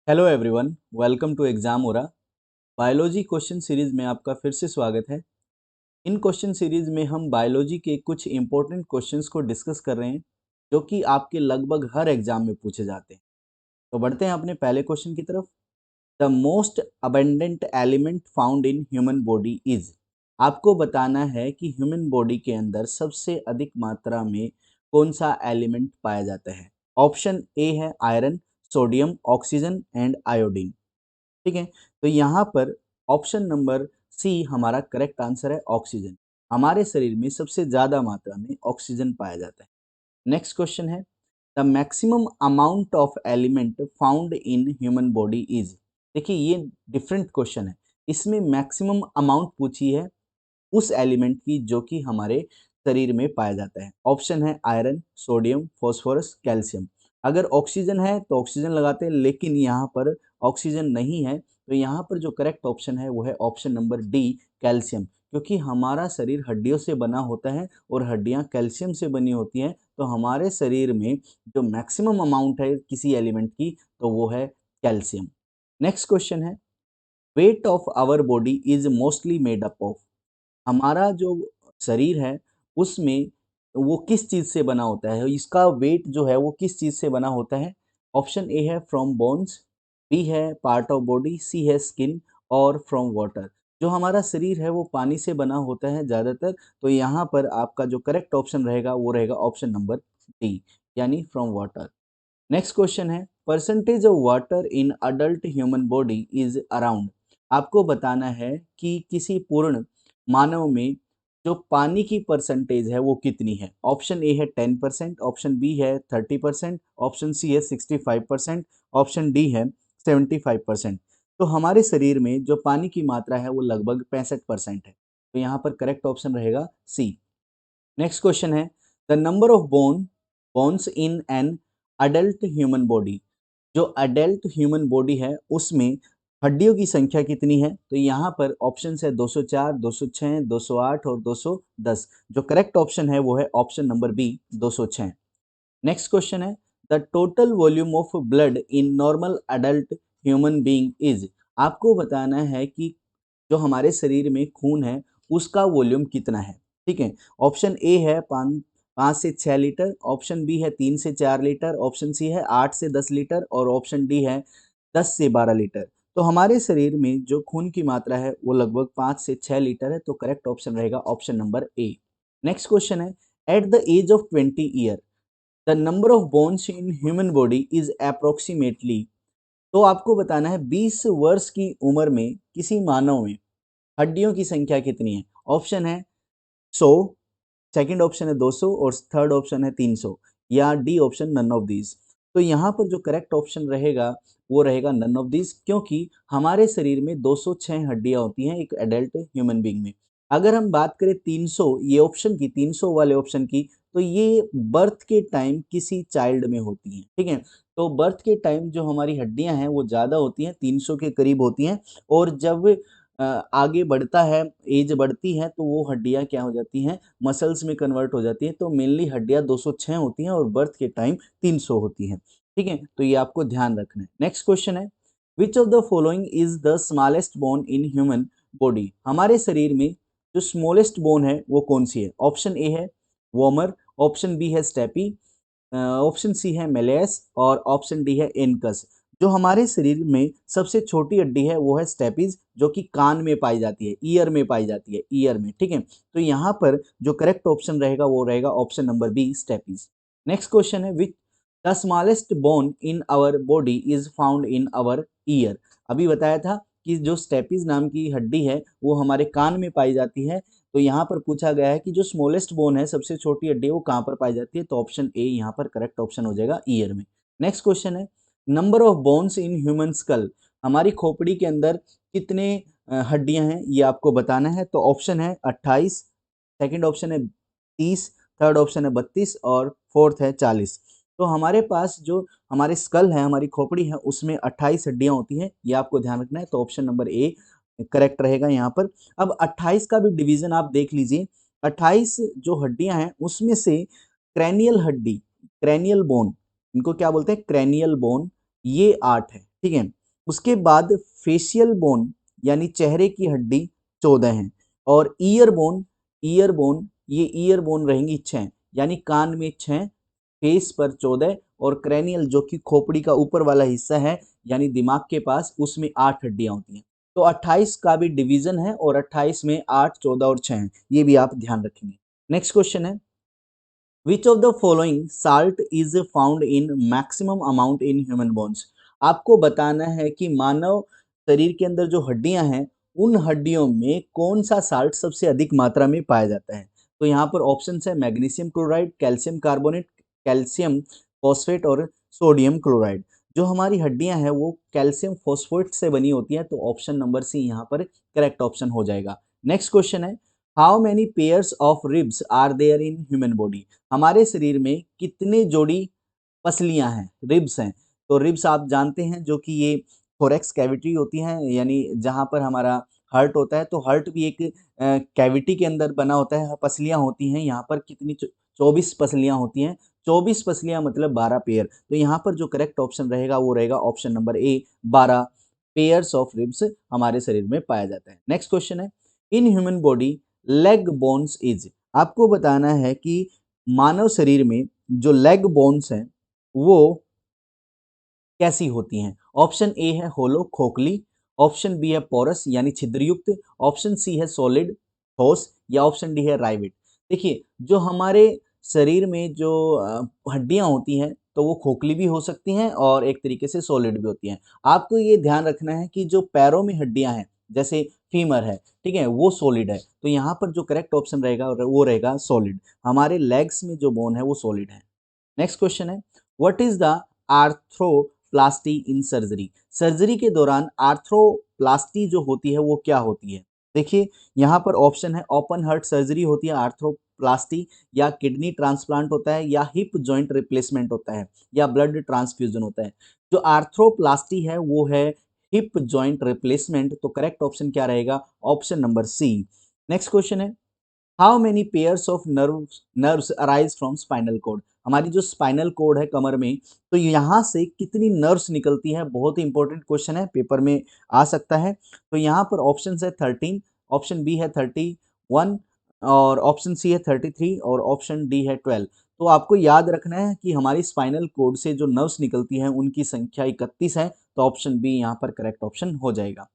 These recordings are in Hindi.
Hello everyone, welcome to exam aura. Biology question series में आपका फिर से स्वागत है। इन क्वेश्चन सीरीज में हम बायोलॉजी के कुछ इंपॉर्टेंट क्वेश्चंस को डिस्कस कर रहे हैं जो कि आपके लगभग हर एग्जाम में पूछे जाते हैं। तो बढ़ते हैं अपने पहले क्वेश्चन की तरफ। The most abundant element found in human body is. आपको बताना है कि ह्यूमन बॉडी के अंदर सबसे अधिक मात्रा में कौन सा एलिमेंट पाया जाता है। ऑप्शन ए है iron, sodium, oxygen and iodine. ठीक है, तो यहाँ पर ऑप्शन नंबर सी हमारा करेक्ट आंसर है, ऑक्सीजन। हमारे शरीर में सबसे ज्यादा मात्रा में ऑक्सीजन पाया जाता है। नेक्स्ट क्वेश्चन है, the maximum amount of element found in human body is. देखिए ये डिफरेंट क्वेश्चन है, इसमें मैक्सिमम अमाउंट पूछी है उस एलिमेंट की जो कि हमारे शरीर में पाया जाता है। ऑप्शन है आयरन, सोडियम, फॉस्फोरस, कैल्शियम। अगर ऑक्सीजन है तो ऑक्सीजन लगाते हैं, लेकिन यहाँ पर ऑक्सीजन नहीं है, तो यहाँ पर जो करेक्ट ऑप्शन है वो है ऑप्शन नंबर डी, कैल्शियम। क्योंकि हमारा शरीर हड्डियों से बना होता है और हड्डियाँ कैल्शियम से बनी होती हैं, तो हमारे शरीर में जो मैक्सिमम अमाउंट है किसी एलिमेंट की तो वो है कैल्शियम। नेक्स्ट क्वेश्चन है, weight of our body is mostly made up of. हमारा जो शरीर है उसमें वो किस चीज़ से बना होता है, इसका वेट जो है वो किस चीज़ से बना होता है। ऑप्शन ए है फ्रॉम बोन्स, बी है पार्ट ऑफ बॉडी, सी है स्किन और फ्रॉम वाटर। जो हमारा शरीर है वो पानी से बना होता है ज़्यादातर, तो यहाँ पर आपका जो करेक्ट ऑप्शन रहेगा वो रहेगा ऑप्शन नंबर डी, यानी फ्रॉम वाटर। नेक्स्ट क्वेश्चन है, percentage of water in adult human body is around. आपको बताना है कि किसी पूर्ण मानव में जो पानी की परसेंटेज है वो कितनी है। ऑप्शन ए है 10%, ऑप्शन बी है 30%, ऑप्शन सी है 65%, ऑप्शन डी है 75%। तो हमारे शरीर में जो पानी की मात्रा है वो लगभग 65% है, तो यहाँ पर करेक्ट ऑप्शन रहेगा सी। नेक्स्ट क्वेश्चन है, the number of bones in an adult human body. जो अडल्ट ह्यूमन बॉडी है उसमें हड्डियों की संख्या कितनी है। तो यहाँ पर ऑप्शन है 204, 206, 208 और 210। जो करेक्ट ऑप्शन है वो है option number B, 206। Next question है, the total volume of blood in normal adult human being is. आपको बताना है कि जो हमारे शरीर में खून है उसका वॉल्यूम कितना है। ठीक है, ऑप्शन ए है 5 से 6 लीटर, ऑप्शन बी है 3 से 4 लीटर, ऑप्शन सी है 8 से 10 लीटर और ऑप्शन डी है 10 से 12 लीटर। तो हमारे शरीर में जो खून की मात्रा है वो लगभग 5 से 6 लीटर है, तो करेक्ट ऑप्शन रहेगा option number A. Next question है, at the age of 20 year the number of bones in human body is approximately. तो आपको बताना है 20 वर्ष की उम्र में किसी मानव में हड्डियों की संख्या कितनी है। ऑप्शन है 100, सेकंड ऑप्शन है 200 और थर्ड ऑप्शन है 300, या D option none of these. तो यहाँ पर जो करेक्ट ऑप्शन रहेगा वो रहेगा नन ऑफ दीज, क्योंकि हमारे शरीर में 206 हड्डियां होती हैं एक एडल्ट ह्यूमन बीइंग में। अगर हम बात करें 300 ये ऑप्शन की, 300 वाले ऑप्शन की, तो ये बर्थ के टाइम किसी चाइल्ड में होती हैं। ठीक है, तो बर्थ के टाइम जो हमारी हड्डियां हैं वो ज़्यादा होती हैं, 300 के करीब होती हैं, और जब आगे बढ़ता है, एज बढ़ती है, तो वो हड्डियां क्या हो जाती हैं, मसल्स में कन्वर्ट हो जाती हैं। तो मेनली हड्डियां 206 होती हैं और बर्थ के टाइम 300 होती हैं। ठीक है, तो ये आपको ध्यान रखना है। नेक्स्ट क्वेश्चन है, which of the following is the smallest bone in human body. हमारे शरीर में जो स्मॉलेस्ट बोन है वो कौन सी है। ऑप्शन ए है वोमर, ऑप्शन बी है स्टेपी, ऑप्शन सी है मेलेस और ऑप्शन डी है इनकस। जो हमारे शरीर में सबसे छोटी हड्डी है वो है स्टेपीज, जो कि कान में पाई जाती है, ईयर में पाई जाती है, ईयर में। ठीक है, तो यहाँ पर जो करेक्ट ऑप्शन रहेगा वो रहेगा option number B, stapes. Next question है, which the smallest bone in our body is found in our ear. अभी बताया था कि जो स्टेपीज नाम की हड्डी है वो हमारे कान में पाई जाती है। तो यहाँ पर पूछा गया है कि जो स्मॉलेस्ट बोन है, सबसे छोटी हड्डी, वो कहाँ पर पाई जाती है, तो ऑप्शन ए यहाँ पर करेक्ट ऑप्शन हो जाएगा, ईयर में। नेक्स्ट क्वेश्चन है, number of bones in human school. हमारी खोपड़ी के अंदर कितने हड्डियां हैं ये आपको बताना है। तो ऑप्शन है 28, सेकंड ऑप्शन है 30, थर्ड ऑप्शन है 32 और फोर्थ है 40। तो हमारे पास जो हमारे स्कल है, हमारी खोपड़ी है, उसमें 28 हड्डियां होती हैं, ये आपको ध्यान रखना है। तो ऑप्शन नंबर ए करेक्ट रहेगा यहाँ पर। अब 28 का भी डिवीजन आप देख लीजिए। 28 जो हड्डियां हैं उसमें से क्रैनियल हड्डी, क्रैनियल बोन, इनको क्या बोलते हैं, क्रैनियल बोन, ये 8 है। ठीक है। उसके बाद फेशियल बोन यानी चेहरे की हड्डी 14 है, और ईयर बोन ये ईयर बोन रहेंगी 6, यानी कान में 6, फेस पर 14, और क्रेनियल जो कि खोपड़ी का ऊपर वाला हिस्सा है यानी दिमाग के पास, उसमें 8 हड्डियां होती हैं। तो 28 का भी डिवीजन है, और 28 में 8, 14 और 6 हैं, ये भी आप ध्यान रखेंगे। नेक्स्ट क्वेश्चन है, which of the following salt is found in maximum amount in human bones. आपको बताना है कि मानव शरीर के अंदर जो हड्डियां हैं, उन हड्डियों में कौन सा साल्ट सबसे अधिक मात्रा में पाया जाता है। तो यहाँ पर ऑप्शन है magnesium chloride, calcium carbonate, calcium phosphate और सोडियम क्लोराइड। जो हमारी हड्डियां हैं वो कैल्शियम फॉस्फेट से बनी होती है, तो ऑप्शन नंबर सी यहाँ पर करेक्ट ऑप्शन हो जाएगा। नेक्स्ट क्वेश्चन है, how many pairs of ribs are there in human body. हमारे शरीर में कितने जोड़ी पसलियां हैं, रिब्स हैं। तो रिब्स आप जानते हैं जो कि ये थोरेक्स कैविटी होती हैं, यानी जहां पर हमारा हार्ट होता है, तो हार्ट भी एक कैविटी के अंदर बना होता है, पसलियां होती हैं। यहाँ पर कितनी 24 पसलियां होती हैं। 24 पसलियां मतलब 12 पेयर। तो यहाँ पर जो करेक्ट ऑप्शन रहेगा वो रहेगा option number A, 12 pairs of ribs हमारे शरीर में पाया जाता है। नेक्स्ट क्वेश्चन है, in human body leg bones is. आपको बताना है कि मानव शरीर में जो लेग बोन्स हैं वो कैसी होती हैं। ऑप्शन ए है होलो खोखली, ऑप्शन बी है पोरस यानी छिद्रयुक्त, ऑप्शन सी है सॉलिड ठोस, या ऑप्शन डी है राइविट। देखिए, जो हमारे शरीर में जो हड्डियां होती हैं, तो वो खोखली भी हो सकती हैं और एक तरीके से सॉलिड भी होती हैं। आपको ये ध्यान रखना है कि जो पैरों में हड्डियां हैं, जैसे फीमर है, ठीक है, वो सॉलिड है। तो यहाँ पर जो करेक्ट ऑप्शन रहेगा वो रहेगा सॉलिड। हमारे लेग्स में जो बोन है वो सॉलिड है। नेक्स्ट क्वेश्चन है, what is the arthroplasty in surgery. Surgery के दौरान आर्थ्रोप्लास्टी जो होती है वो क्या होती है। देखिए, यहाँ पर ऑप्शन है ओपन हार्ट सर्जरी होती है आर्थ्रोप्लास्टी, या किडनी ट्रांसप्लांट होता है, या हिप जॉइंट रिप्लेसमेंट होता है, या ब्लड ट्रांसफ्यूजन होता है। जो आर्थ्रोप्लास्टी है वो है हिप जॉइंट रिप्लेसमेंट। तो करेक्ट ऑप्शन क्या रहेगा, option number C. Next question है, how many pairs of nerves arise from spinal cord. हमारी जो स्पाइनल कोड है कमर में, तो यहाँ से कितनी नर्व्स निकलती है, बहुत ही इंपॉर्टेंट क्वेश्चन है, पेपर में आ सकता है। तो यहाँ पर ऑप्शन है 13, ऑप्शन बी है 31, और ऑप्शन सी है 33, और ऑप्शन डी है 12। तो आपको याद रखना है कि हमारी स्पाइनल कोड से जो नर्व्स निकलती हैं उनकी संख्या 31 है। तो ऑप्शन बी यहाँ पर करेक्ट ऑप्शन हो जाएगा।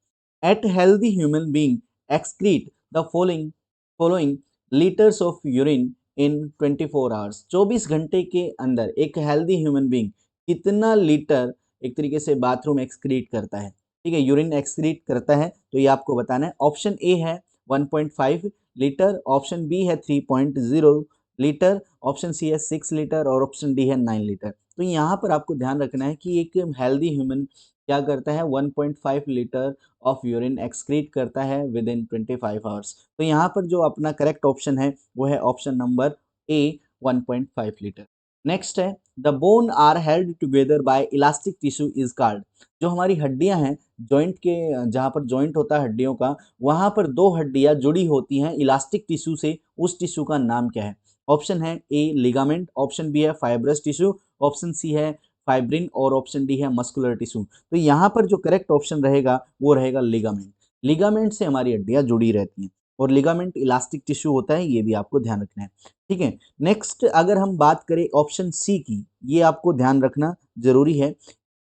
At healthy human being excrete the following litres of urine in 24 hours. 24 घंटे के अंदर एक हेल्दी ह्यूमन बींग कितना लीटर एक तरीके से बाथरूम एक्सक्रीट करता है, ठीक है, यूरिन एक्सक्रीट करता है। तो ये आपको बताना है। ऑप्शन ए है 1.5 लीटर, ऑप्शन बी है 3.0 लीटर, ऑप्शन सी है 6 लीटर, और ऑप्शन डी है 9 लीटर। तो यहाँ पर आपको ध्यान रखना है कि एक हेल्दी ह्यूमन क्या करता है, 1.5 लीटर ऑफ यूरिन एक्सक्रीट करता है विद इन 25 आवर्स। तो यहाँ पर जो अपना करेक्ट ऑप्शन है वो है option number A, 1.5 litre. Next है, the bone are held together by elastic tissue is called. जो हमारी हड्डियां हैं, जॉइंट के जहाँ पर जॉइंट होता है हड्डियों का, वहां पर दो हड्डियां जुड़ी होती हैं इलास्टिक टिश्यू से, उस टिश्यू का नाम क्या है। ऑप्शन है ए लिगामेंट, ऑप्शन बी है फाइब्रस टिश्यू, ऑप्शन सी है फाइब्रिन, और ऑप्शन डी है मस्कुलर टिश्यू। तो यहाँ पर जो करेक्ट ऑप्शन रहेगा वो रहेगा लिगामेंट। लिगामेंट से हमारी हड्डियां जुड़ी रहती हैं, और लिगामेंट इलास्टिक टिश्यू होता है, ये भी आपको ध्यान रखना है। ठीक है। नेक्स्ट अगर हम बात करें ऑप्शन सी की, ये आपको ध्यान रखना जरूरी है।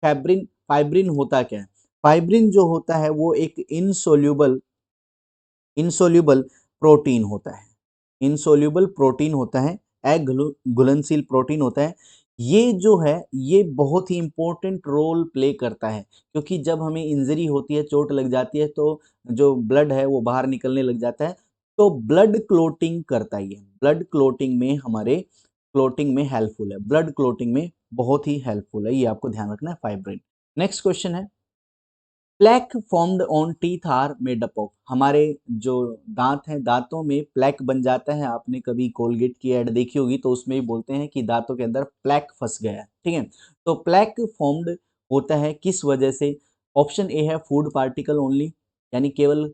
फाइब्रिन, फाइब्रिन होता क्या है। फाइब्रिन जो होता है वो एक इनसोल्यूबल इनसोल्यूबल प्रोटीन होता है। इनसोल्यूबल प्रोटीन होता है, घुलनशील प्रोटीन होता है। ये जो है ये बहुत ही इंपॉर्टेंट रोल प्ले करता है, क्योंकि जब हमें इंजरी होती है, चोट लग जाती है, तो जो ब्लड है वो बाहर निकलने लग जाता है, तो ब्लड क्लोटिंग करता है। ये ब्लड क्लोटिंग में हमारे क्लोटिंग में हेल्पफुल है, ब्लड क्लोटिंग में बहुत ही हेल्पफुल है, ये आपको ध्यान रखना है फाइब्रिन। नेक्स्ट क्वेश्चन है, plaque formed on teeth are made up of. हमारे जो दांत हैं, दांतों में प्लैक बन जाता है। आपने कभी कोलगेट की ऐड देखी होगी, तो उसमें भी बोलते हैं कि दांतों के अंदर प्लैक फंस गया है, ठीक है। तो प्लैक फॉर्म्ड होता है किस वजह से। ऑप्शन ए है फूड पार्टिकल ओनली, यानी केवल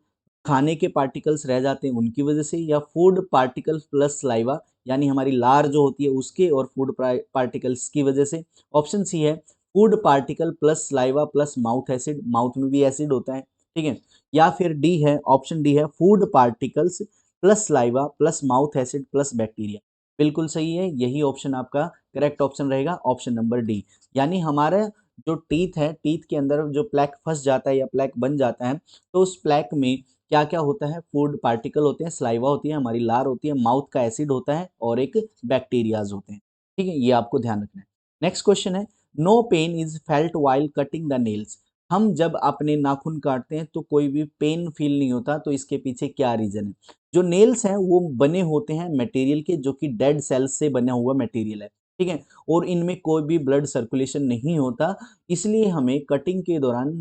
खाने के पार्टिकल्स रह जाते हैं उनकी वजह से, या फूड पार्टिकल्स प्लस सलाइवा, यानी हमारी लार जो होती है उसके और फूड पार्टिकल्स की वजह से। ऑप्शन सी है food particle plus saliva plus mouth acid, mouth में भी एसिड होता है, ठीक है। या फिर डी है, ऑप्शन डी है, food particles plus saliva plus mouth acid plus bacteria. बिल्कुल सही है, यही ऑप्शन आपका करेक्ट ऑप्शन रहेगा, ऑप्शन नंबर डी। यानी हमारे जो टीथ है, टीथ के अंदर जो प्लैक फंस जाता है या प्लैक बन जाता है, तो उस प्लैक में क्या क्या होता है, फूड पार्टिकल होते हैं, सलाइवा होती है, हमारी लार होती है, माउथ का एसिड होता है और एक बैक्टीरियाज होते हैं, ठीक है। ये आपको ध्यान रखना है। नेक्स्ट क्वेश्चन है, no pain is felt while cutting the nails. हम जब अपने नाखून काटते हैं तो कोई भी पेन फील नहीं होता, तो इसके पीछे क्या रीजन है? जो नेल्स हैं वो बने होते हैं मटेरियल के, जो कि डेड सेल्स से बना हुआ मटेरियल है, ठीक है, और इनमें कोई भी ब्लड सर्कुलेशन नहीं होता, इसलिए हमें कटिंग के दौरान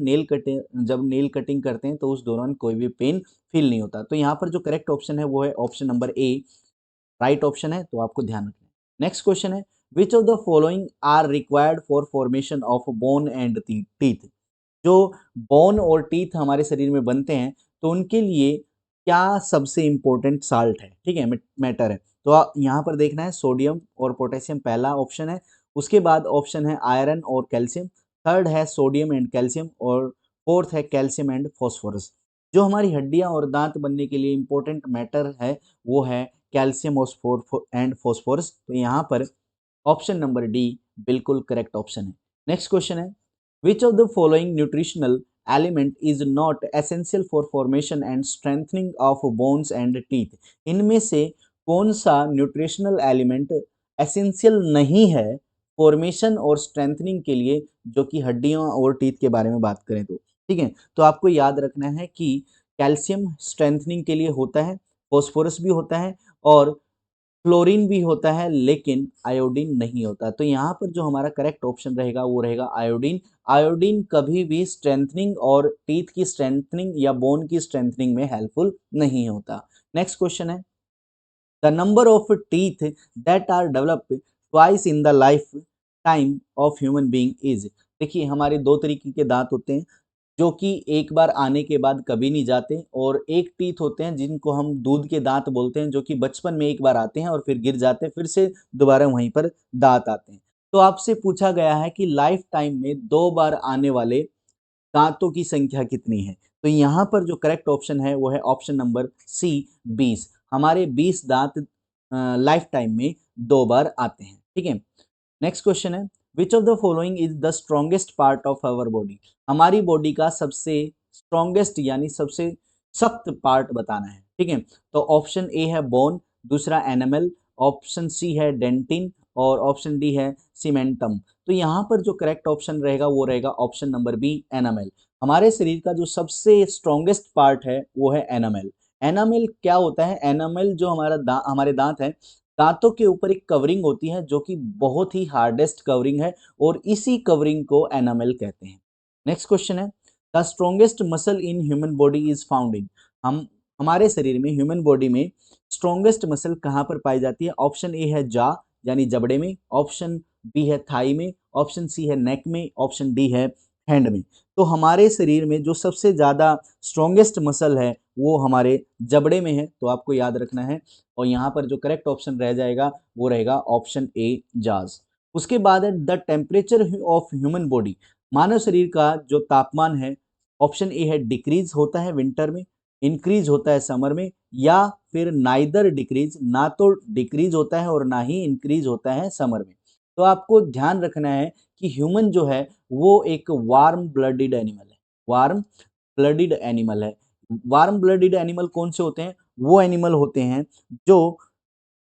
जब नेल कटिंग करते हैं तो उस दौरान कोई भी पेन फील नहीं होता। तो यहाँ पर जो करेक्ट ऑप्शन है वो है option number A, right option है, तो आपको ध्यान रखना है। नेक्स्ट क्वेश्चन है, which of the following are required for formation of bone and teeth. जो बोन और टीथ हमारे शरीर में बनते हैं, तो उनके लिए क्या सबसे इंपॉर्टेंट साल्ट है, ठीक है, मैटर है। तो यहाँ पर देखना है, सोडियम और पोटेशियम पहला ऑप्शन है, उसके बाद ऑप्शन है आयरन और कैल्शियम, थर्ड है सोडियम एंड कैल्शियम, और फोर्थ है कैल्शियम एंड फॉस्फोरस। जो हमारी हड्डियां और दांत बनने के लिए इंपॉर्टेंट मैटर है वो है कैल्शियम एंड फॉस्फोरस। तो यहाँ पर ऑप्शन नंबर डी बिल्कुल करेक्ट ऑप्शन है। नेक्स्ट क्वेश्चन है, which of the following nutritional element is not essential for formation and strengthening of bones and teeth. इनमें से कौन सा न्यूट्रिशनल एलिमेंट एसेंशियल नहीं है फॉर्मेशन और स्ट्रेंथनिंग के लिए, जो कि हड्डियों और टीथ के बारे में बात करें तो, ठीक है। तो आपको याद रखना है कि कैल्शियम स्ट्रेंथनिंग के लिए होता है, फॉस्फोरस भी होता है और क्लोरीन भी होता है, लेकिन आयोडीन नहीं होता। तो यहाँ पर जो हमारा करेक्ट ऑप्शन रहेगा वो रहेगा आयोडीन। आयोडीन कभी भी स्ट्रेंथनिंग और टीथ की स्ट्रेंथनिंग या बोन की स्ट्रेंथनिंग में हेल्पफुल नहीं होता। नेक्स्ट क्वेश्चन है, the number of teeth that are developed twice in the lifetime of human being is. देखिए, हमारे दो तरीके के दांत होते हैं, जो कि एक बार आने के बाद कभी नहीं जाते, और एक टीथ होते हैं जिनको हम दूध के दांत बोलते हैं, जो कि बचपन में एक बार आते हैं और फिर गिर जाते हैं, फिर से दोबारा वहीं पर दांत आते हैं। तो आपसे पूछा गया है कि लाइफ टाइम में दो बार आने वाले दांतों की संख्या कितनी है? तो यहाँ पर जो करेक्ट ऑप्शन है वो है ऑप्शन नंबर सी, 20। हमारे 20 दांत लाइफ टाइम में दो बार आते हैं, ठीक है। नेक्स्ट क्वेश्चन है, which of the following is the strongest part of our body. हमारी बॉडी का सबसे स्ट्रॉन्गेस्ट यानी सबसे सख्त पार्ट बताना है, ठीक है। तो ऑप्शन ए है बोन, दूसरा एनिमल, ऑप्शन सी है डेंटिन और ऑप्शन डी है सीमेंटम। तो यहाँ पर जो करेक्ट ऑप्शन रहेगा वो रहेगा ऑप्शन नंबर बी, एनामेल। हमारे शरीर का जो सबसे स्ट्रॉन्गेस्ट पार्ट है वो है एनामेल। एनामेल क्या होता है? एनामेल जो हमारे दांत हैं, दांतों के ऊपर एक कवरिंग होती है जो कि बहुत ही हार्डेस्ट कवरिंग है, और इसी कवरिंग को एनामेल कहते हैं। नेक्स्ट क्वेश्चन है, the strongest muscle in human body is found इन। हम हमारे शरीर में, ह्यूमन बॉडी में स्ट्रॉन्गेस्ट मसल कहाँ पर पाई जाती है? ऑप्शन ए है जा यानी जबड़े में, ऑप्शन बी है थाई में, ऑप्शन सी है नेक में, ऑप्शन डी है हैंड में। तो हमारे शरीर में जो सबसे ज़्यादा स्ट्रॉन्गेस्ट मसल है वो हमारे जबड़े में है, तो आपको याद रखना है। और यहाँ पर जो करेक्ट ऑप्शन रह जाएगा वो रहेगा ऑप्शन ए, जाज। उसके बाद है the temperature of human body. मानव शरीर का जो तापमान है, ऑप्शन ए है डिक्रीज होता है विंटर में, इंक्रीज होता है समर में, या फिर नाइदर डिक्रीज, ना तो डिक्रीज होता है और ना ही इंक्रीज होता है समर में। तो आपको ध्यान रखना है कि ह्यूमन जो है वो एक वार्म ब्लडेड एनिमल है, वार्म ब्लडेड एनिमल है। वार्म ब्लडेड एनिमल कौन से होते हैं? वो एनिमल होते हैं जो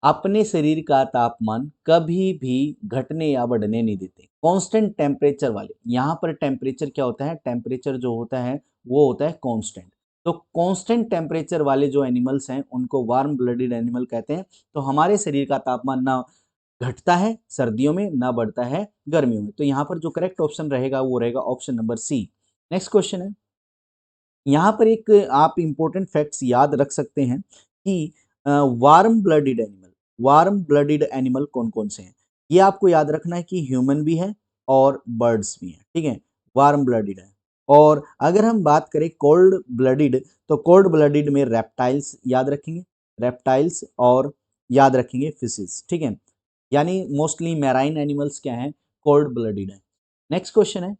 अपने शरीर का तापमान कभी भी घटने या बढ़ने नहीं देते, कांस्टेंट टेम्परेचर वाले। यहाँ पर टेम्परेचर क्या होता है? टेम्परेचर जो होता है वो होता है कांस्टेंट। तो कांस्टेंट टेम्परेचर वाले जो एनिमल्स हैं उनको वार्म ब्लडेड एनिमल कहते हैं। तो हमारे शरीर का तापमान ना घटता है सर्दियों में, ना बढ़ता है गर्मियों में। तो यहाँ पर जो करेक्ट ऑप्शन रहेगा वो रहेगा option number C. Next question है, यहाँ पर एक आप इंपॉर्टेंट फैक्ट्स याद रख सकते हैं कि warm blooded animal, warm blooded animal कौन कौन से हैं? ये आपको याद रखना है कि ह्यूमन भी है और बर्ड्स भी हैं, ठीक है, वार्म ब्लडेड है। और अगर हम बात करें कोल्ड ब्लडेड, तो कोल्ड ब्लडेड में रेप्टाइल्स याद रखेंगे, रेप्टाइल्स, और याद रखेंगे फिशेस, ठीक है। यानी मोस्टली मैराइन एनिमल्स क्या हैं? कोल्ड ब्लडेड है। नेक्स्ट क्वेश्चन है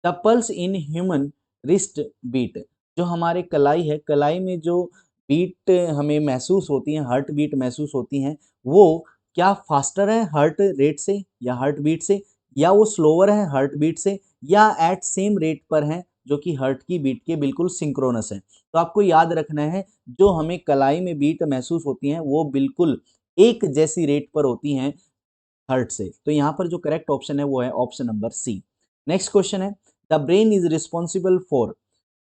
the pulse in human wrist beat, जो हमारे कलाई है, कलाई में जो बीट हमें महसूस होती है, हार्ट बीट महसूस होती हैं, वो क्या फास्टर है हार्ट रेट से या हार्ट बीट से, या वो स्लोअर है हार्ट बीट से, या एट सेम रेट पर है जो कि हार्ट की बीट के बिल्कुल सिंक्रोनस है। तो आपको याद रखना है जो हमें कलाई में बीट महसूस होती हैं वो बिल्कुल एक जैसी रेट पर होती हैं हर्ट से। तो यहाँ पर जो करेक्ट ऑप्शन है वो है option number C. Next question है the brain is responsible for,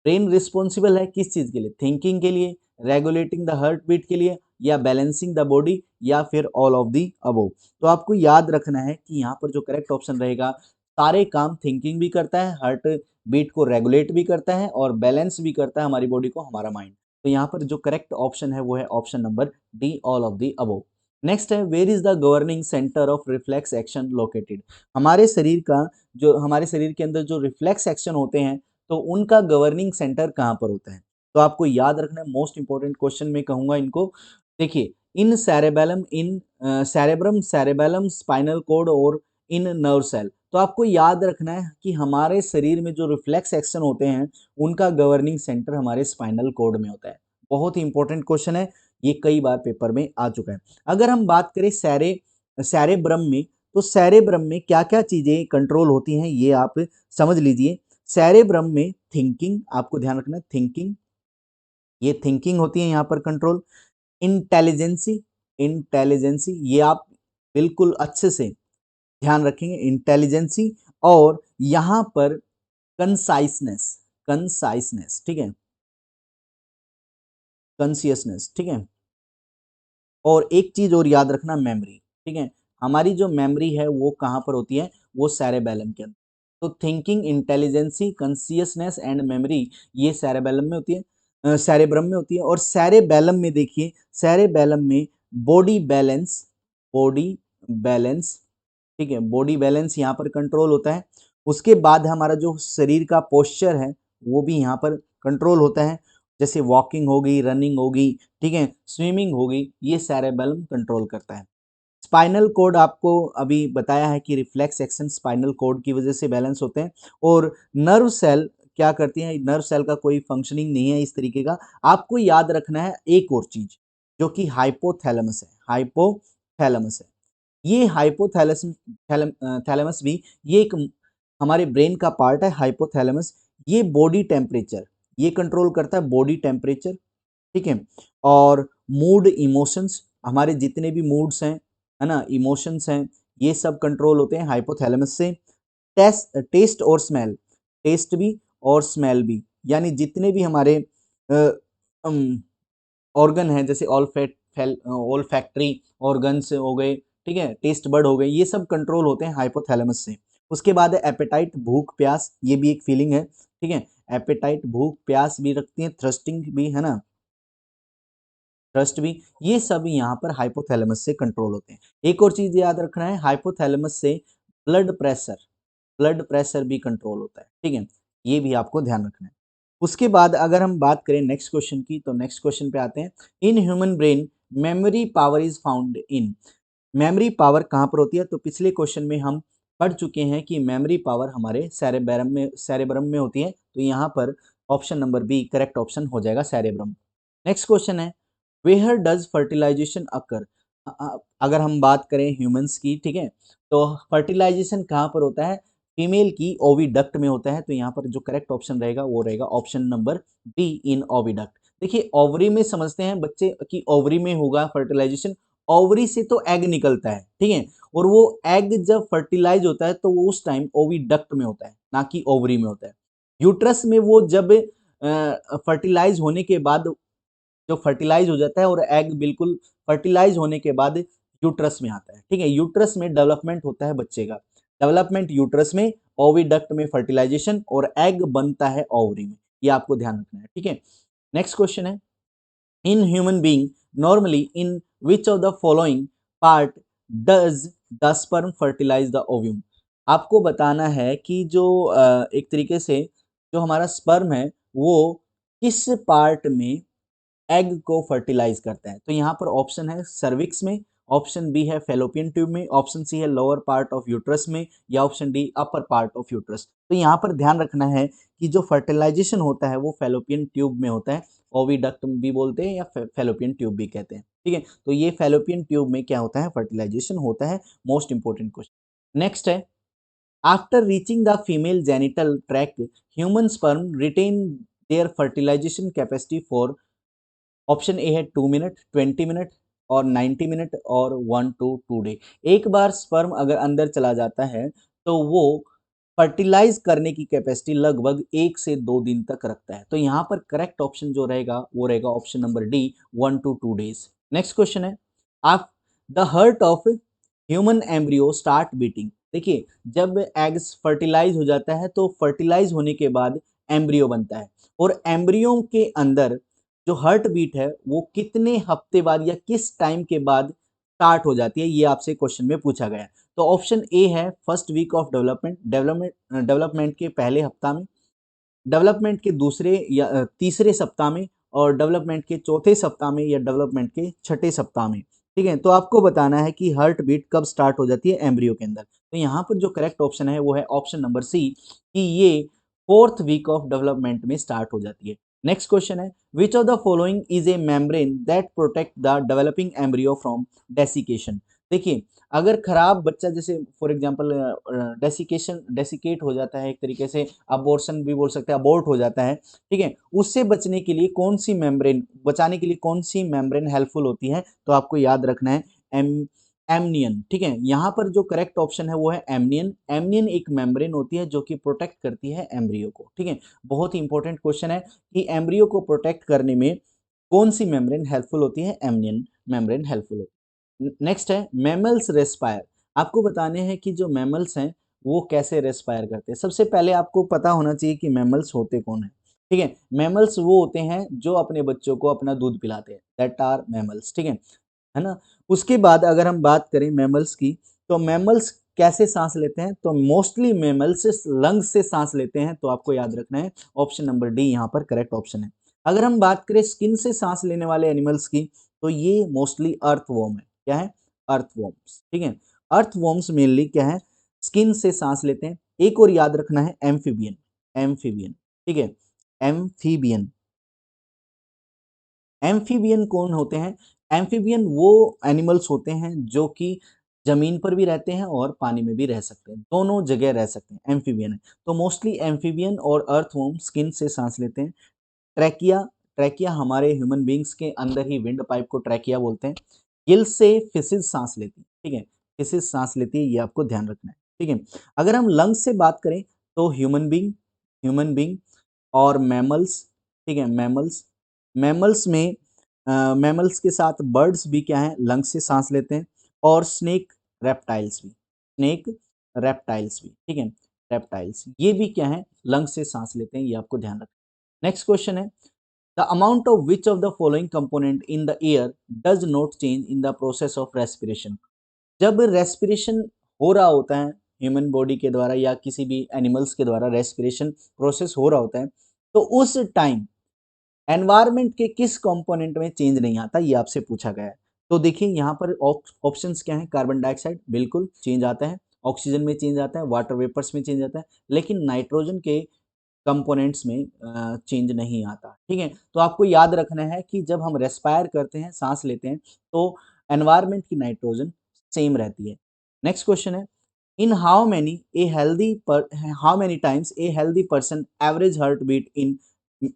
brain responsible है किस चीज के लिए, थिंकिंग के लिए, रेगुलेटिंग द हार्ट बीट के लिए, या बैलेंसिंग द बॉडी, या फिर ऑल ऑफ दी अबोव। तो आपको याद रखना है कि यहाँ पर जो करेक्ट ऑप्शन रहेगा, सारे काम थिंकिंग भी करता है, हार्ट बीट को रेगुलेट भी करता है और बैलेंस भी करता है हमारी बॉडी को, हमारा माइंड। तो यहाँ पर जो करेक्ट ऑप्शन है वो है option number D, all of the above. Next है where is the governing centre of reflex action located, हमारे शरीर का जो हमारे शरीर के अंदर जो रिफ्लेक्स एक्शन होते हैं तो उनका गवर्निंग सेंटर कहाँ पर होता है। तो आपको याद रखना है, मोस्ट इंपॉर्टेंट क्वेश्चन में कहूंगा इनको। देखिए इन सेरेबेलम, इन सेरेब्रम, सेरेबेलम, स्पाइनल कॉर्ड और इन नर्व सेल। तो आपको याद रखना है कि हमारे शरीर में जो रिफ्लेक्स एक्शन होते हैं उनका गवर्निंग सेंटर हमारे स्पाइनल कॉर्ड में होता है। बहुत ही इंपॉर्टेंट क्वेश्चन है, ये कई बार पेपर में आ चुका है। अगर हम बात करें सेरेब्रम में, तो सेरेब्रम में क्या क्या चीजें कंट्रोल होती हैं ये आप समझ लीजिए। सेरेब्रम में थिंकिंग, आपको ध्यान रखना है थिंकिंग, ये थिंकिंग होती है यहाँ पर कंट्रोल। इंटेलिजेंसी, इंटेलिजेंसी ये आप बिल्कुल अच्छे से ध्यान रखेंगे, इंटेलिजेंसी। और यहाँ पर कंसाइसनेस, कंसाइसनेस ठीक है, कंसियसनेस ठीक है। और एक चीज और याद रखना, मेमोरी ठीक है, हमारी जो मेमोरी है वो कहाँ पर होती है, वो सेरेबेलम के अंदर। तो thinking, intelligence, consciousness and memory ये सेरेबेलम में होती है, सेरेब्रम में होती है। और सेरेबेलम में देखिए, सेरेबेलम में बॉडी बैलेंस, बॉडी बैलेंस ठीक है, बॉडी बैलेंस यहाँ पर कंट्रोल होता है। उसके बाद हमारा जो शरीर का पोस्चर है वो भी यहाँ पर कंट्रोल होता है, जैसे वॉकिंग होगी, रनिंग होगी ठीक है, स्विमिंग होगी, ये सेरेबेलम कंट्रोल करता है। स्पाइनल कोड आपको अभी बताया है कि रिफ्लेक्स एक्शन स्पाइनल कोड की वजह से बैलेंस होते हैं। और नर्व सेल क्या करती है, नर्व सेल का कोई फंक्शनिंग नहीं है इस तरीके का। आपको याद रखना है एक और चीज जो कि हाइपोथैलेमस है, हाइपोथैलेमस है। ये हाइपोथैलेमस, थैलेमस भी ये एक हमारे ब्रेन का पार्ट है हाइपोथैलेमस। ये बॉडी टेम्परेचर, ये कंट्रोल करता है बॉडी टेम्परेचर ठीक है। और मूड, इमोशंस, हमारे जितने भी मूड्स हैं है ना, इमोशंस हैं, ये सब कंट्रोल होते हैं हाइपोथैलेमस से। टेस्ट और स्मेल, टेस्ट भी और स्मेल भी, यानी जितने भी हमारे ऑर्गन हैं, जैसे ऑल्फैक्टरी ऑर्गन्स हो गए ठीक है, टेस्ट बर्ड हो गए, ये सब कंट्रोल होते हैं हाइपोथैलेमस से। उसके बाद है एपेटाइट, भूख प्यास, ये भी एक फीलिंग है ठीक है, एपेटाइट भूख प्यास भी रखती है, थ्रस्टिंग भी है ना, थ्रस्ट भी, ये सब यहाँ पर हाइपोथैलेमस से कंट्रोल होते हैं। एक और चीज याद रखना है, हाइपोथैलेमस से ब्लड प्रेशर, ब्लड प्रेशर भी कंट्रोल होता है ठीक है, ये भी आपको ध्यान रखना है। उसके बाद अगर हम बात करें नेक्स्ट क्वेश्चन की, तो नेक्स्ट क्वेश्चन पे आते हैं। In human brain memory power is found in, memory power कहाँ पर होती है। तो पिछले क्वेश्चन में हम पढ़ चुके हैं कि मेमोरी पावर हमारे सेरेब्रम में होती है। तो यहाँ पर option number B correct option हो जाएगा, सेरेब्रम। नेक्स्ट क्वेश्चन है वेयर डज फर्टिलाइजेशन अकर, अगर हम बात करें ह्यूमंस की ठीक है, तो फर्टिलाइजेशन कहाँ पर होता है, फीमेल की ओविडक्ट में होता है। तो यहाँ पर जो करेक्ट ऑप्शन रहेगा वो रहेगा ऑप्शन नंबर बी, इन ओविडक्ट। देखिए ओवरी में समझते हैं बच्चे कि ओवरी में होगा फर्टिलाइजेशन, ओवरी से तो एग निकलता है ठीक है, और वो एग जब फर्टिलाइज होता है तो वो उस टाइम ओविडक्ट में होता है, ना कि ओवरी में होता है। यूट्रस में वो जब फर्टिलाइज होने के बाद, जो फर्टिलाइज हो जाता है और एग बिल्कुल फर्टिलाइज होने के बाद यूट्रस में आता है ठीक है, यूट्रस में डेवलपमेंट होता है बच्चे का, डेवलपमेंट यूट्रस में, ओविडक्ट में फर्टिलाइजेशन, और एग बनता है ओवरी में, ये आपको ध्यान रखना है ठीक है। नेक्स्ट क्वेश्चन है in human being normally in which of the following part does the sperm fertilize the ovum. आपको बताना है कि जो एक तरीके से जो हमारा स्पर्म है वो किस पार्ट में एग को फर्टिलाइज करता है। तो यहाँ पर ऑप्शन है सर्विक्स में, ऑप्शन बी है फेलोपियन ट्यूब में, ऑप्शन सी है लोअर पार्ट ऑफ यूट्रस में, या option D upper part of uterus. तो यहाँ पर ध्यान रखना है कि जो फर्टिलाइजेशन होता है वो फेलोपियन ट्यूब में होता है, ओविडक्ट भी बोलते हैं या फेलोपियन ट्यूब भी कहते हैं, ठीक है। तो ये फेलोपियन ट्यूब में क्या होता है, फर्टिलाइजेशन होता है। Most important question. नेक्स्ट है, after reaching the female genital tract human sperm retain their fertilization capacity for, option A है 2 मिनट, 20 मिनट और 90 मिनट और 1 to 2 डे। एक बार स्पर्म अगर अंदर चला जाता है तो वो फर्टिलाइज करने की कैपेसिटी लगभग 1 से 2 दिन तक रखता है। तो यहाँ पर करेक्ट ऑप्शन जो रहेगा वो रहेगा option number D, 1 to 2 days। Next question है, आप the heart of human embryo start beating. देखिए, जब एग्स फर्टिलाइज हो जाता है तो फर्टिलाइज होने के बाद एम्ब्रियो बनता है, और एम्ब्रियो के अंदर जो हार्ट बीट है वो कितने हफ्ते बाद या किस टाइम के बाद स्टार्ट हो जाती है, ये आपसे क्वेश्चन में पूछा गया है। तो ऑप्शन ए है फर्स्ट वीक ऑफ डेवलपमेंट के पहले हफ्ता में, डेवलपमेंट के दूसरे या तीसरे सप्ताह में, और डेवलपमेंट के चौथे सप्ताह में, या डेवलपमेंट के छठे सप्ताह में, ठीक है। तो आपको बताना है कि हार्ट बीट कब स्टार्ट हो जाती है एम्ब्रियो के अंदर। तो यहाँ पर जो करेक्ट ऑप्शन है वो है ऑप्शन नंबर सी, कि ये 4th वीक ऑफ डेवलपमेंट में स्टार्ट हो जाती है। नेक्स्ट क्वेश्चन है, which of the following is a membrane that protect the developing embryo from desiccation. देखिए, अगर खराब बच्चा, जैसे फॉर एग्जांपल डेसिकेट हो जाता है, एक तरीके से अबॉर्शन भी बोल सकते हैं, अबॉर्ट हो जाता है, ठीक है, उससे बचने के लिए कौन सी मेम्ब्रेन, बचाने के लिए कौन सी मेम्ब्रेन हेल्पफुल होती है, तो आपको याद रखना है एमनियन, ठीक है। यहाँ पर जो करेक्ट ऑप्शन है वो है एमनियन। एमनियन एक मेम्ब्रेन होती है जो कि प्रोटेक्ट करती है एम्ब्रियो को, ठीक है। बहुत ही इंपॉर्टेंट क्वेश्चन है कि एम्ब्रियो को प्रोटेक्ट करने में कौन सी मेम्ब्रेन हेल्पफुल होती है, एमनियन मेम्ब्रेन हेल्पफुल होती है। नेक्स्ट है, मैमल्स रेस्पायर। आपको बताने हैं कि जो मैमल्स हैं वो कैसे रेस्पायर करते हैं। सबसे पहले आपको पता होना चाहिए कि मैमल्स होते कौन है, ठीक है। मैमल्स वो होते हैं जो अपने बच्चों को अपना दूध पिलाते हैं, दैट आर मैमल्स, ठीक है ना। उसके बाद अगर हम बात करें मैमल्स की, तो मैमल्स कैसे सांस लेते हैं, तो मोस्टली मैमल्स लंग्स से सांस लेते हैं। तो आपको याद रखना है ऑप्शन नंबर डी यहाँ पर करेक्ट ऑप्शन है। अगर हम बात करें स्किन से सांस लेने वाले एनिमल्स की, तो ये मोस्टली अर्थवॉर्म है। क्या है? अर्थवॉर्म्स, ठीक है। अर्थवॉर्म्स मेनली क्या है, स्किन से सांस लेते हैं। एक और याद रखना है एम्फीबियन, एम्फीबियन, ठीक है, एम्फीबियन। एम्फीबियन कौन होते हैं? एम्फीबियन वो एनिमल्स होते हैं जो कि जमीन पर भी रहते हैं और पानी में भी रह सकते हैं, दोनों जगह रह सकते हैं, एम्फीबियन है। तो मोस्टली एम्फीबियन और अर्थवॉर्म स्किन से सांस लेते हैं। ट्रैकिया, ट्रैकिया हमारे ह्यूमन बींग्स के अंदर ही विंड पाइप को ट्रैकिया बोलते हैं। गिल से फिशेज सांस लेती है, ठीक है, फिशेज सांस लेती है, ये आपको ध्यान रखना है, ठीक है। अगर हम लंग्स से बात करें तो ह्यूमन बींग और मैमल्स, ठीक है, मैमल्स, मैमल्स में मैमल्स के साथ बर्ड्स भी क्या है, लंग्स से सांस लेते हैं। और स्नेक, रेप्टाइल्स भी, स्नेक, रेप्टाइल्स भी, ठीक है, रेप्टाइल्स ये भी क्या है, लंग्स से सांस लेते हैं, ये आपको ध्यान रखना। नेक्स्ट क्वेश्चन है, the amount of which of the following component in the air does not change in the process of respiration. जब रेस्पिरेशन हो रहा होता है ह्यूमन बॉडी के द्वारा या किसी भी एनिमल्स के द्वारा रेस्पिरेशन प्रोसेस हो रहा होता है, तो उस टाइम एनवायरनमेंट के किस कंपोनेंट में चेंज नहीं आता, ये आपसे पूछा गया है। तो देखिए यहाँ पर ऑप्शंस क्या हैं, कार्बन डाइऑक्साइड बिल्कुल चेंज आता है, ऑक्सीजन में चेंज आता है, वाटर वेपर्स में चेंज आता है, लेकिन नाइट्रोजन के कंपोनेंट्स में चेंज नहीं आता, ठीक है। तो आपको याद रखना है कि जब हम रेस्पायर करते हैं, सांस लेते हैं, तो एनवायरनमेंट की नाइट्रोजन सेम रहती है। नेक्स्ट क्वेश्चन है, in how many times a healthy person average heart beat in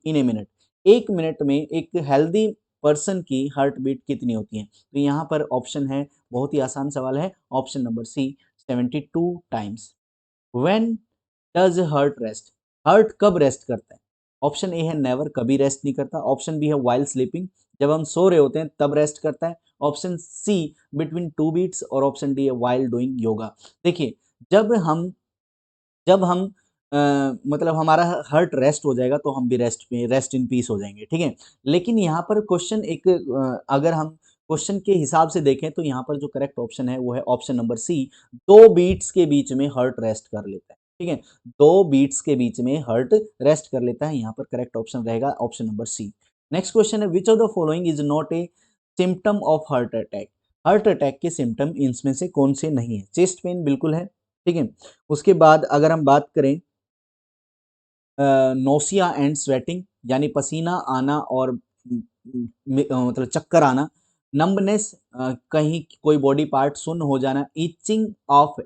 a minute. 1 minute में एक हेल्दी पर्सन की हार्ट बीट कितनी होती है? तो यहाँ पर ऑप्शन है, बहुत ही आसान सवाल है, option number C, 72 times. When does heart rest, heart कब रेस्ट करता है? ऑप्शन ए है नेवर, कभी रेस्ट नहीं करता। ऑप्शन बी है वाइल स्लीपिंग, जब हम सो रहे होते हैं तब रेस्ट करता है। ऑप्शन सी बिटवीन 2 बीट्स, और ऑप्शन डी है वाइल डूइंग योगा। देखिए, जब हम जब हम मतलब हमारा हार्ट रेस्ट हो जाएगा तो हम भी रेस्ट इन पीस हो जाएंगे, ठीक है। लेकिन यहाँ पर क्वेश्चन एक अगर हम क्वेश्चन के हिसाब से देखें तो यहाँ पर जो करेक्ट ऑप्शन है वो है ऑप्शन नंबर सी, 2 बीट्स के बीच में हार्ट रेस्ट कर लेता है, ठीक है, 2 बीट्स के बीच में हार्ट रेस्ट कर लेता है। यहाँ पर करेक्ट ऑप्शन रहेगा option number C. Next question है, which of the following is not a symptom of heart attack. Heart attack के सिम्टम इनमें से कौन से नहीं है? चेस्ट पेन बिल्कुल है, ठीक है। उसके बाद अगर हम बात करें नोसिया एंड स्वेटिंग यानी पसीना आना और मतलब चक्कर आना, नंबनेस कहीं कोई बॉडी पार्ट सुन्न हो जाना, एचिंग ऑफ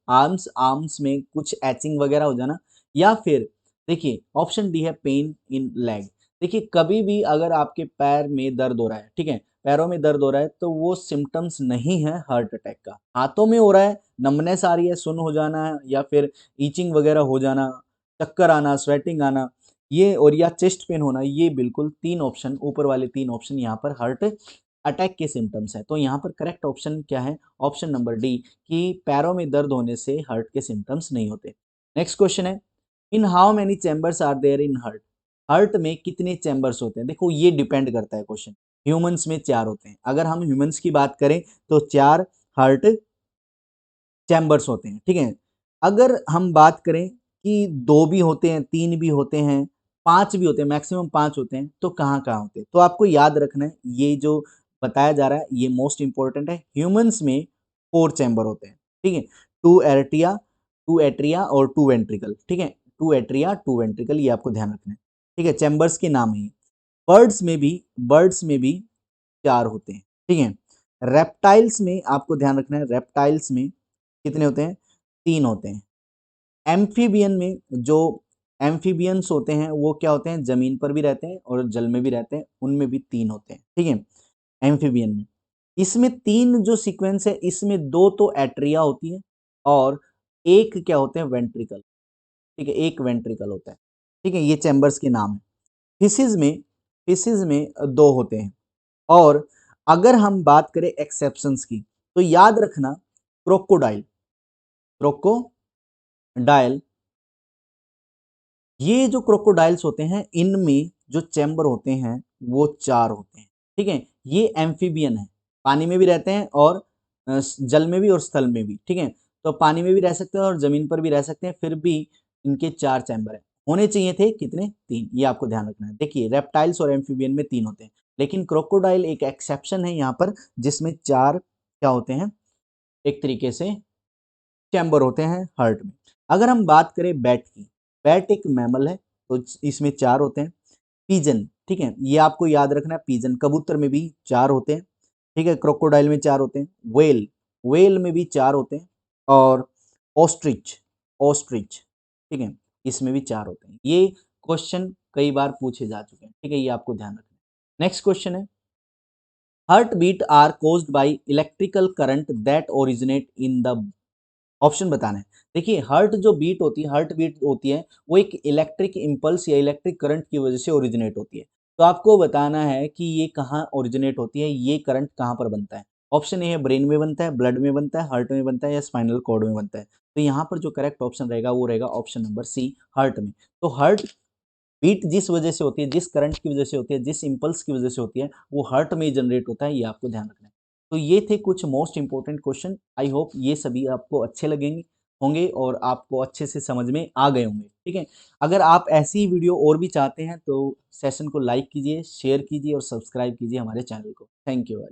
आर्म्स में कुछ एचिंग वगैरह हो जाना, या फिर देखिए ऑप्शन डी है पेन इन लेग। देखिए कभी भी अगर आपके पैर में दर्द हो रहा है, ठीक है, पैरों में दर्द हो रहा है तो वो सिम्टम्स नहीं है हार्ट अटैक का। हाथों में हो रहा है, नंबनेस आ रही है, सुन्न हो जाना है या फिर ईचिंग वगैरह हो जाना, चक्कर आना, स्वेटिंग आना, ये और या चेस्ट पेन होना, ये बिल्कुल 3 ऑप्शन, ऊपर वाले 3 ऑप्शन यहाँ पर हार्ट अटैक के सिम्टम्स हैं। तो यहाँ पर करेक्ट ऑप्शन क्या है? ऑप्शन नंबर डी कि पैरों में दर्द होने से हार्ट के सिम्टम्स नहीं होते। नेक्स्ट क्वेश्चन है, in how many chambers are there in heart? Heart में कितने चैम्बर्स होते हैं? देखो ये डिपेंड करता है क्वेश्चन। ह्यूमंस में 4 होते हैं। अगर हम ह्यूमंस की बात करें तो 4 हार्ट चैम्बर्स होते हैं, ठीक है। अगर हम बात करें कि 2 भी होते हैं, 3 भी होते हैं, 5 भी होते हैं, मैक्सिमम 5 होते हैं, तो कहाँ-कहाँ होते हैं? तो आपको याद रखना है, ये जो बताया जा रहा है ये मोस्ट इंपॉर्टेंट है। ह्यूमंस में 4 चैम्बर होते हैं, ठीक है। 2 एट्रिया, 2 एट्रिया और 2 वेंट्रिकल, ठीक है। 2 एट्रिया, 2 वेंट्रिकल, ये आपको ध्यान रखना है, ठीक है। चैम्बर्स के नाम है ये। बर्ड्स में भी 4 होते हैं, ठीक है। रेप्टाइल्स में आपको ध्यान रखना है, रेप्टाइल्स में कितने होते हैं? 3 होते हैं। एम्फीबियन में जो एम्फीबियंस होते हैं वो क्या होते हैं? जमीन पर भी रहते हैं और जल में भी रहते हैं, उनमें भी 3 होते हैं, ठीक है, एम्फीबियन में। इसमें 3 जो सीक्वेंस है, इसमें 2 तो एट्रिया होती है और 1 क्या होते हैं? वेंट्रिकल, ठीक है, 1 वेंट्रिकल होता है, ठीक है। ये चैम्बर्स के नाम है। फिशेज में 2 होते हैं। और अगर हम बात करें एक्सेप्शंस की, तो याद रखना क्रोकोडाइल, क्रोकोडाइल, ये जो क्रोकोडाइल्स होते हैं इनमें जो चैम्बर होते हैं वो 4 होते हैं, ठीक है। ये एम्फीबियन है, पानी में भी रहते हैं और जल में भी और स्थल में भी, ठीक है। तो पानी में भी रह सकते हैं और जमीन पर भी रह सकते हैं, फिर भी इनके 4 चैम्बर हैं। होने चाहिए थे कितने? 3, ये आपको ध्यान रखना है। देखिए रेप्टाइल्स और एम्फीबियन में 3 होते हैं, लेकिन क्रोकोडाइल एक एक्सेप्शन है यहाँ पर, जिसमें 4 क्या होते हैं? एक तरीके से चैम्बर होते हैं हार्ट में। अगर हम बात करें बैट की, बैट एक मैमल है तो इसमें 4 होते हैं। पीजन, ठीक है, ये आपको याद रखना है, पीजन कबूतर में भी 4 होते हैं, ठीक है। क्रोकोडाइल में 4 होते हैं। वेल में भी 4 होते हैं। और ऑस्ट्रिच, ऑस्ट्रिच, ठीक है, इसमें भी 4 होते हैं। ये क्वेश्चन कई बार पूछे जा चुके हैं, ठीक है, ये आपको ध्यान रखना है। नेक्स्ट क्वेश्चन है, heart beat are caused by electrical current that originate in the, option बताना है। देखिए हार्ट बीट होती है वो एक इलेक्ट्रिक इम्पल्स या इलेक्ट्रिक करंट की वजह से ओरिजिनेट होती है। तो आपको बताना है कि ये कहाँ ओरिजिनेट होती है, ये करंट कहाँ पर बनता है। ऑप्शन ए है ब्रेन में बनता है, ब्लड में बनता है, हार्ट में बनता है या स्पाइनल कॉर्ड में बनता है। तो यहाँ पर जो करेक्ट ऑप्शन रहेगा वो रहेगा ऑप्शन नंबर सी, हार्ट में। तो हार्ट बीट जिस वजह से होती है, जिस करंट की वजह से होती है, जिस इम्पल्स की वजह से होती है, वो हार्ट में ही जनरेट होता है, ये आपको ध्यान रखना है। तो ये थे कुछ most important question. I hope ये सभी आपको अच्छे लगेंगे होंगे और आपको अच्छे से समझ में आ गए होंगे, ठीक है। अगर आप ऐसी वीडियो और भी चाहते हैं तो सेशन को लाइक कीजिए, शेयर कीजिए और सब्सक्राइब कीजिए हमारे चैनल को। Thank you.